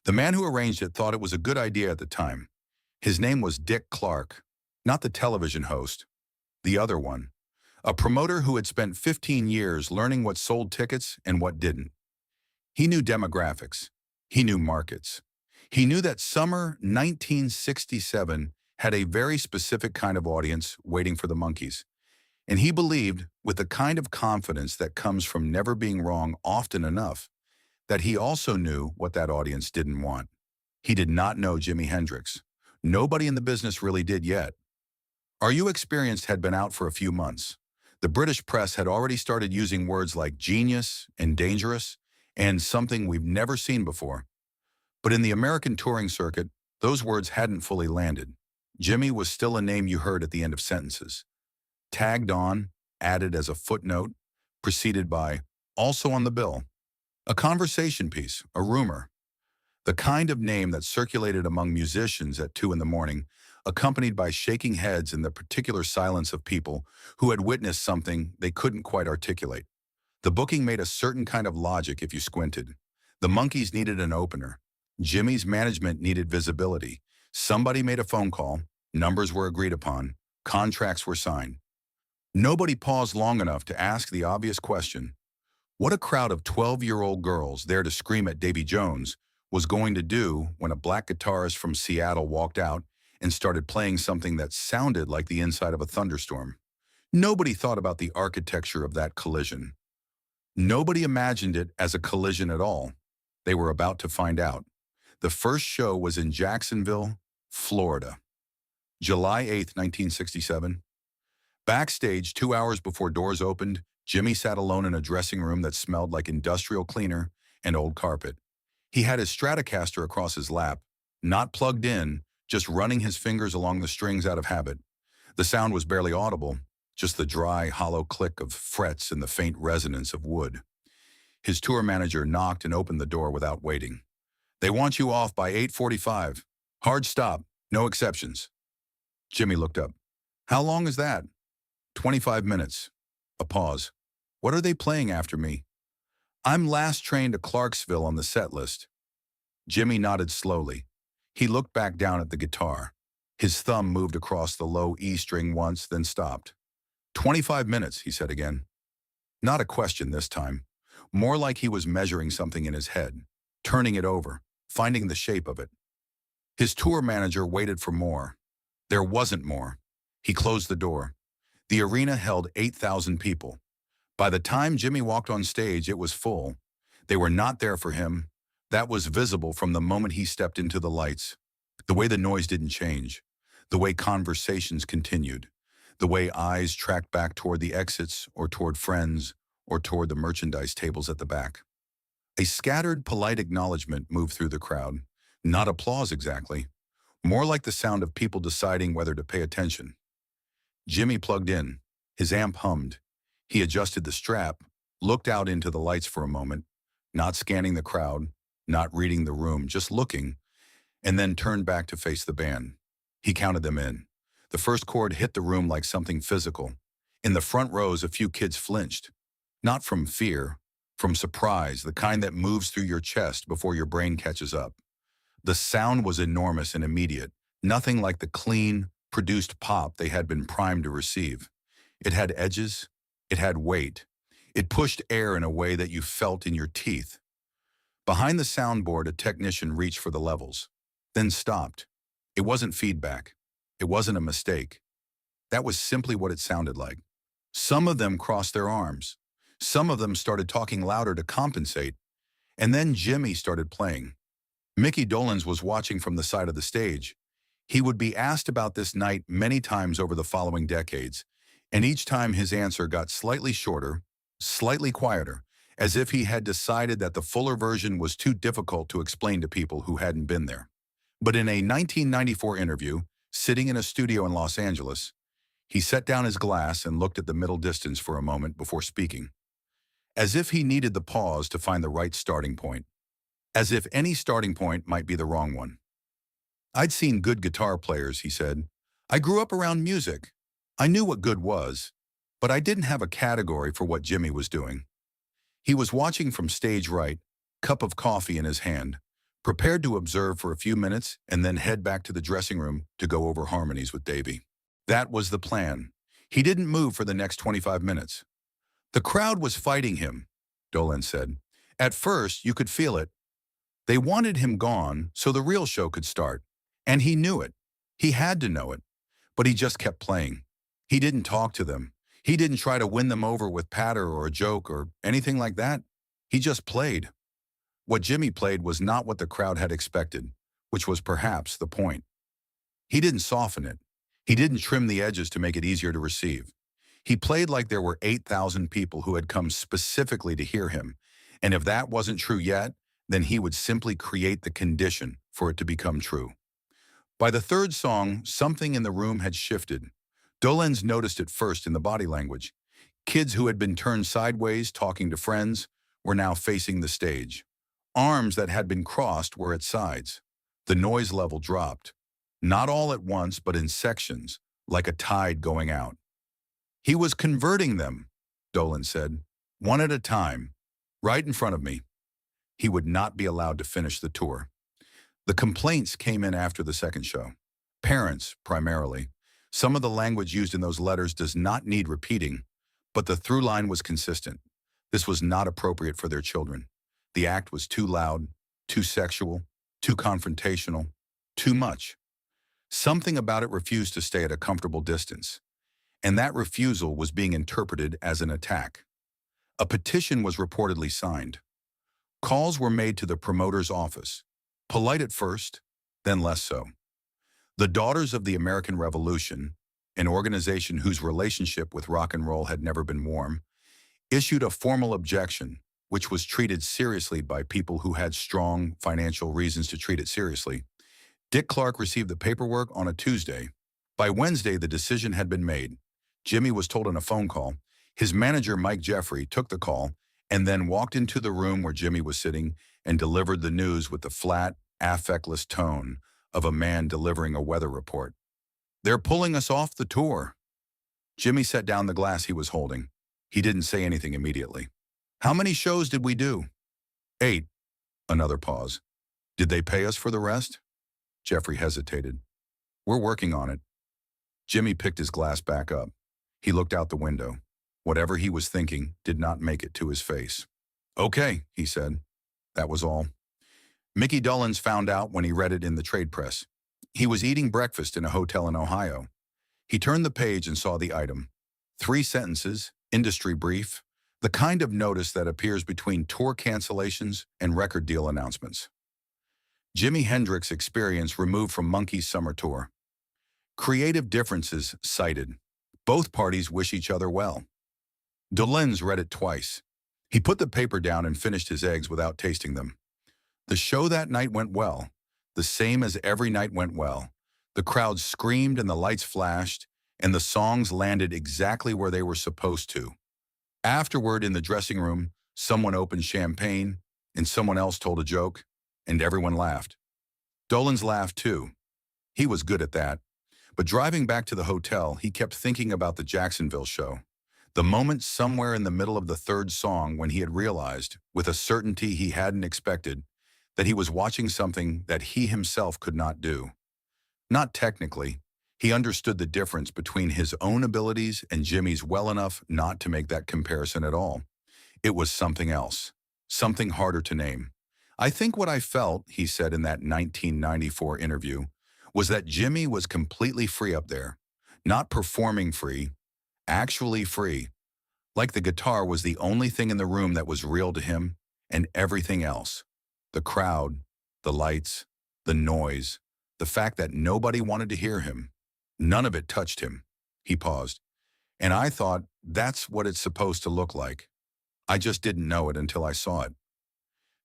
The man who arranged it thought it was a good idea at the time. His name was Dick Clark, not the television host, the other one, a promoter who had spent 15 years learning what sold tickets and what didn't. He knew demographics. He knew markets. He knew that summer 1967 had a very specific kind of audience waiting for the Monkees. And he believed, with the kind of confidence that comes from never being wrong often enough, that he also knew what that audience didn't want. He did not know Jimi Hendrix. Nobody in the business really did yet. Are You Experienced had been out for a few months. The British press had already started using words like genius and dangerous and something we've never seen before. But in the American touring circuit, those words hadn't fully landed. Jimi was still a name you heard at the end of sentences. Tagged on, added as a footnote, preceded by, also on the bill. A conversation piece, a rumor. The kind of name that circulated among musicians at 2 in the morning, accompanied by shaking heads and the particular silence of people who had witnessed something they couldn't quite articulate. The booking made a certain kind of logic if you squinted. The Monkees needed an opener. Jimmy's management needed visibility. Somebody made a phone call, numbers were agreed upon, contracts were signed. Nobody paused long enough to ask the obvious question: what a crowd of 12-year-old girls there to scream at Davy Jones was going to do when a black guitarist from Seattle walked out and started playing something that sounded like the inside of a thunderstorm. Nobody thought about the architecture of that collision. Nobody imagined it as a collision at all. They were about to find out. The first show was in Jacksonville, Florida. July 8th, 1967. Backstage, 2 hours before doors opened, Jimi sat alone in a dressing room that smelled like industrial cleaner and old carpet. He had his Stratocaster across his lap, not plugged in, just running his fingers along the strings out of habit. The sound was barely audible, just the dry, hollow click of frets and the faint resonance of wood. His tour manager knocked and opened the door without waiting. "They want you off by 8:45. Hard stop, no exceptions." Jimi looked up. "How long is that?" 25 minutes. A pause. "What are they playing after me?" "I'm last train to Clarksville on the set list." Jimi nodded slowly. He looked back down at the guitar. His thumb moved across the low E string once, then stopped. 25 minutes, he said again. Not a question this time. More like he was measuring something in his head, turning it over, finding the shape of it. His tour manager waited for more. There wasn't more. He closed the door. The arena held 8,000 people. By the time Jimi walked on stage, it was full. They were not there for him. That was visible from the moment he stepped into the lights. The way the noise didn't change. The way conversations continued. The way eyes tracked back toward the exits or toward friends or toward the merchandise tables at the back. A scattered, polite acknowledgement moved through the crowd. Not applause exactly. More like the sound of people deciding whether to pay attention. Jimi plugged in. His amp hummed. He adjusted the strap, looked out into the lights for a moment, not scanning the crowd, not reading the room, just looking, and then turned back to face the band. He counted them in. The first chord hit the room like something physical. In the front rows, a few kids flinched. Not from fear, from surprise, the kind that moves through your chest before your brain catches up. The sound was enormous and immediate, nothing like the clean, produced pop they had been primed to receive. It had edges, it had weight. It pushed air in a way that you felt in your teeth. Behind the soundboard, a technician reached for the levels, then stopped. It wasn't feedback. It wasn't a mistake. That was simply what it sounded like. Some of them crossed their arms. Some of them started talking louder to compensate. And then Jimi started playing. Micky Dolenz was watching from the side of the stage. He would be asked about this night many times over the following decades, and each time his answer got slightly shorter, slightly quieter, as if he had decided that the fuller version was too difficult to explain to people who hadn't been there. But in a 1994 interview, sitting in a studio in Los Angeles, he set down his glass and looked at the middle distance for a moment before speaking, as if he needed the pause to find the right starting point, as if any starting point might be the wrong one. "I'd seen good guitar players," he said. "I grew up around music. I knew what good was, but I didn't have a category for what Jimi was doing." He was watching from stage right, cup of coffee in his hand, prepared to observe for a few minutes and then head back to the dressing room to go over harmonies with Davy. That was the plan. He didn't move for the next 25 minutes. The crowd was fighting him, Dolenz said. At first, you could feel it. They wanted him gone so the real show could start. And he knew it. He had to know it. But he just kept playing. He didn't talk to them. He didn't try to win them over with patter or a joke or anything like that. He just played. What Jimmy played was not what the crowd had expected, which was perhaps the point. He didn't soften it. He didn't trim the edges to make it easier to receive. He played like there were 8,000 people who had come specifically to hear him, and if that wasn't true yet, then he would simply create the condition for it to become true. By the third song, something in the room had shifted. Dolenz noticed it first in the body language. Kids who had been turned sideways talking to friends were now facing the stage. Arms that had been crossed were at sides. The noise level dropped. Not all at once, but in sections, like a tide going out. He was converting them, Dolenz said, one at a time, right in front of me. He would not be allowed to finish the tour. The complaints came in after the second show. Parents, primarily. Some of the language used in those letters does not need repeating, but the through line was consistent. This was not appropriate for their children. The act was too loud, too sexual, too confrontational, too much. Something about it refused to stay at a comfortable distance, and that refusal was being interpreted as an attack. A petition was reportedly signed. Calls were made to the promoter's office, polite at first, then less so. The Daughters of the American Revolution, an organization whose relationship with rock and roll had never been warm, issued a formal objection, which was treated seriously by people who had strong financial reasons to treat it seriously. Dick Clark received the paperwork on a Tuesday. By Wednesday, the decision had been made. Jimmy was told in a phone call. His manager, Mike Jeffrey, took the call and then walked into the room where Jimmy was sitting and delivered the news with the flat, affectless tone of a man delivering a weather report. "They're pulling us off the tour." Jimmy set down the glass he was holding. He didn't say anything immediately. "How many shows did we do?" "8. Another pause. "Did they pay us for the rest?" Jeffrey hesitated. "We're working on it." Jimmy picked his glass back up. He looked out the window. Whatever he was thinking did not make it to his face. "Okay," he said. That was all. Micky Dolenz found out when he read it in the trade press. He was eating breakfast in a hotel in Ohio. He turned the page and saw the item. 3 sentences, industry brief, the kind of notice that appears between tour cancellations and record deal announcements. Jimi Hendrix experience removed from Monkees summer tour. Creative differences cited. Both parties wish each other well. Dolenz read it twice. He put the paper down and finished his eggs without tasting them. The show that night went well, the same as every night went well. The crowd screamed and the lights flashed, and the songs landed exactly where they were supposed to. Afterward, in the dressing room, someone opened champagne, and someone else told a joke, and everyone laughed. Dolenz laughed too. He was good at that. But driving back to the hotel, he kept thinking about the Jacksonville show. The moment somewhere in the middle of the third song when he had realized, with a certainty he hadn't expected, that he was watching something that he himself could not do. Not technically. He understood the difference between his own abilities and Jimmy's well enough not to make that comparison at all. It was something else, something harder to name. "I think what I felt," he said in that 1994 interview, "was that Jimmy was completely free up there. Not performing free, actually free. Like the guitar was the only thing in the room that was real to him, and everything else. The crowd, the lights, the noise, the fact that nobody wanted to hear him. None of it touched him." He paused. "And I thought, that's what it's supposed to look like. I just didn't know it until I saw it."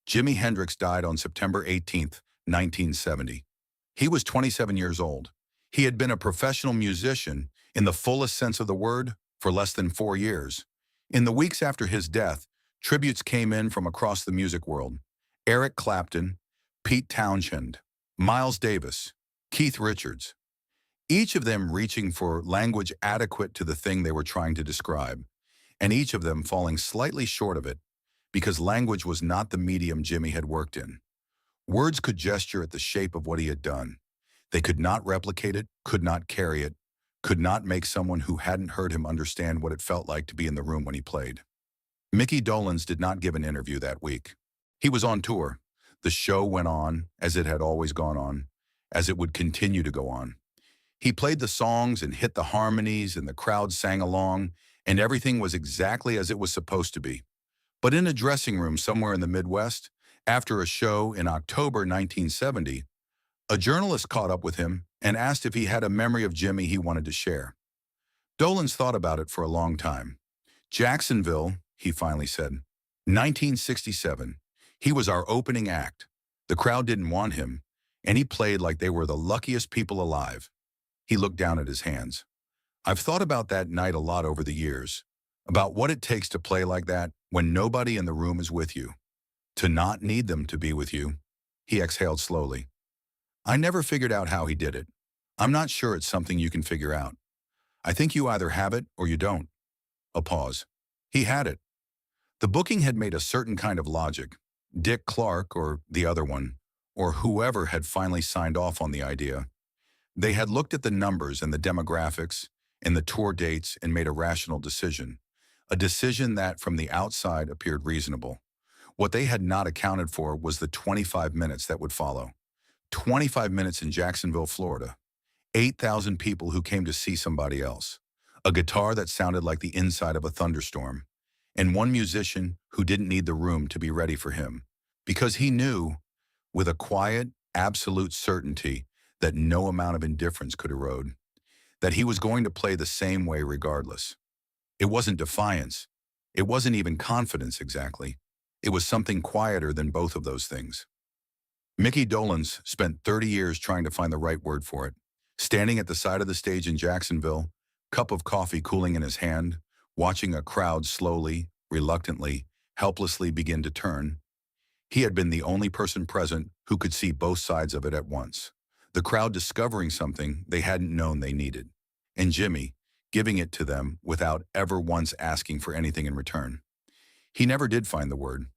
Jimi Hendrix died on September 18, 1970. He was 27 years old. He had been a professional musician, in the fullest sense of the word, for less than 4 years. In the weeks after his death, tributes came in from across the music world. Eric Clapton, Pete Townshend, Miles Davis, Keith Richards. Each of them reaching for language adequate to the thing they were trying to describe, and each of them falling slightly short of it, because language was not the medium Jimmy had worked in. Words could gesture at the shape of what he had done. They could not replicate it, could not carry it, could not make someone who hadn't heard him understand what it felt like to be in the room when he played. Micky Dolenz did not give an interview that week. He was on tour. The show went on, as it had always gone on, as it would continue to go on. He played the songs and hit the harmonies, and the crowd sang along, and everything was exactly as it was supposed to be. But in a dressing room somewhere in the Midwest, after a show in October 1970, a journalist caught up with him and asked if he had a memory of Jimi he wanted to share. Dolenz thought about it for a long time. Jacksonville, he finally said. 1967. He was our opening act. The crowd didn't want him, and he played like they were the luckiest people alive. He looked down at his hands. I've thought about that night a lot over the years, about what it takes to play like that when nobody in the room is with you, to not need them to be with you. He exhaled slowly. I never figured out how he did it. I'm not sure it's something you can figure out. I think you either have it or you don't. A pause. He had it. The booking had made a certain kind of logic. Dick Clark, or the other one, or whoever had finally signed off on the idea. They had looked at the numbers and the demographics and the tour dates and made a rational decision. A decision that, from the outside, appeared reasonable. What they had not accounted for was the 25 minutes that would follow. 25 minutes in Jacksonville, Florida. 8,000 people who came to see somebody else. A guitar that sounded like the inside of a thunderstorm. And one musician who didn't need the room to be ready for him. Because he knew, with a quiet, absolute certainty, that no amount of indifference could erode. That he was going to play the same way regardless. It wasn't defiance. It wasn't even confidence exactly. It was something quieter than both of those things. Micky Dolenz spent 30 years trying to find the right word for it. Standing at the side of the stage in Jacksonville, cup of coffee cooling in his hand, watching a crowd slowly, reluctantly, helplessly begin to turn. He had been the only person present who could see both sides of it at once. The crowd discovering something they hadn't known they needed. And Jimi, giving it to them without ever once asking for anything in return. He never did find the word.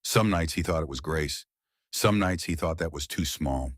Some nights he thought it was grace. Some nights he thought that was too small.